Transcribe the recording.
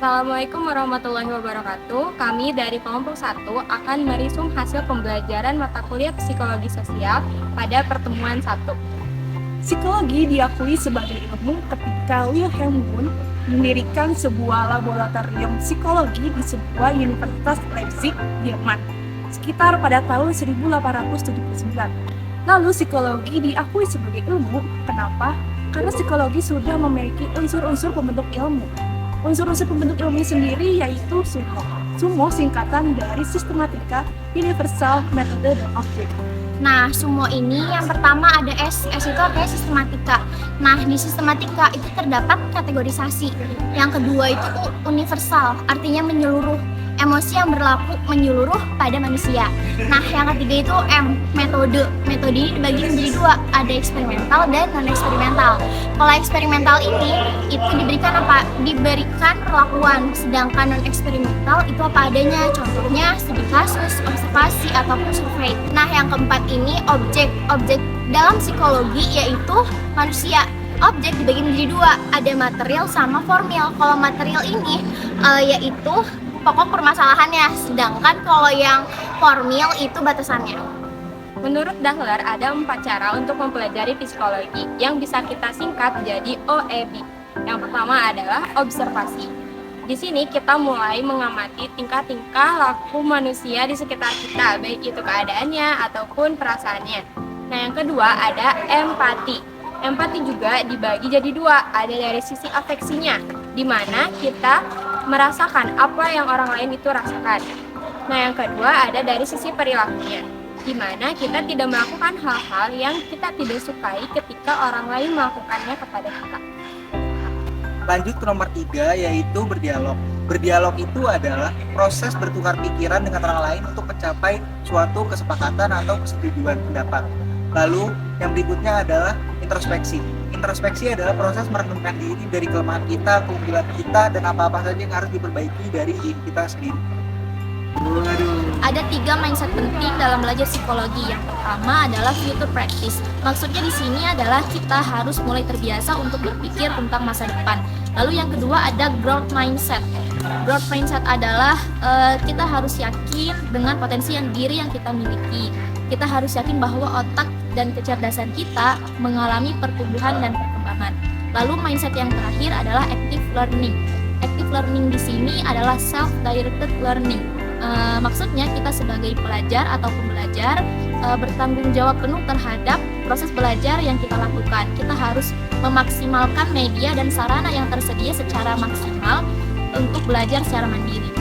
Assalamualaikum warahmatullahi wabarakatuh. Kami dari kelompok 1 akan merisum hasil pembelajaran mata kuliah psikologi sosial pada pertemuan 1. Psikologi diakui sebagai ilmu ketika Wilhelm Wundt mendirikan sebuah laboratorium psikologi di sebuah Universitas Leipzig, Jerman, sekitar pada tahun 1879. Lalu psikologi diakui sebagai ilmu, kenapa? Karena psikologi sudah memiliki unsur-unsur pembentuk ilmu. Unsur-unsur pembentuk ilmu sendiri yaitu SUMO. SUMO singkatan dari Sistematika, Universal, Metode, dan Objek. Nah, SUMO ini yang pertama ada S itu artinya sistematika. Nah, di sistematika itu terdapat kategorisasi. Yang kedua itu universal, artinya menyeluruh. Emosi yang berlaku menyeluruh pada manusia. Nah, yang ketiga itu M, metode. Metode ini dibagi menjadi dua, ada eksperimental dan non-eksperimental. Kalau eksperimental ini itu diberikan apa? Diberikan perlakuan, sedangkan non-eksperimental itu apa adanya. Contohnya studi kasus, observasi, ataupun survei. Nah, yang keempat ini objek. Objek dalam psikologi yaitu manusia. Objek dibagi menjadi dua, ada material sama formil. Kalau material ini yaitu pokok permasalahannya, sedangkan kalau yang formil itu batasannya. Menurut Dahler, ada 4 cara untuk mempelajari psikologi yang bisa kita singkat jadi OEB. Yang pertama adalah observasi. Di sini kita mulai mengamati tingkah-tingkah laku manusia di sekitar kita, baik itu keadaannya ataupun perasaannya. Nah, yang kedua ada empati. Empati juga dibagi jadi dua, ada dari sisi afeksinya, di mana kita merasakan apa yang orang lain itu rasakan. Nah, yang kedua ada dari sisi perilakunya, di mana kita tidak melakukan hal-hal yang kita tidak sukai ketika orang lain melakukannya kepada kita. Lanjut ke nomor 3, yaitu berdialog. Berdialog itu adalah proses bertukar pikiran dengan orang lain untuk mencapai suatu kesepakatan atau persetujuan pendapat. Lalu yang berikutnya adalah introspeksi. Introspeksi adalah proses merenungkan diri dari kelemahan kita, keunggulan kita, dan apa-apa saja yang harus diperbaiki dari diri kita sendiri. Ada 3 mindset penting dalam belajar psikologi. Yang pertama adalah future practice. Maksudnya di sini adalah kita harus mulai terbiasa untuk berpikir tentang masa depan. Lalu yang kedua ada growth mindset. Growth mindset adalah kita harus yakin dengan potensi diri yang kita miliki. Kita harus yakin bahwa otak dan kecerdasan kita mengalami pertumbuhan dan perkembangan. Lalu mindset yang terakhir adalah active learning. Active learning di sini adalah self-directed learning. Maksudnya kita sebagai pelajar atau pembelajar bertanggung jawab penuh terhadap proses belajar yang kita lakukan. Kita harus memaksimalkan media dan sarana yang tersedia secara maksimal untuk belajar secara mandiri.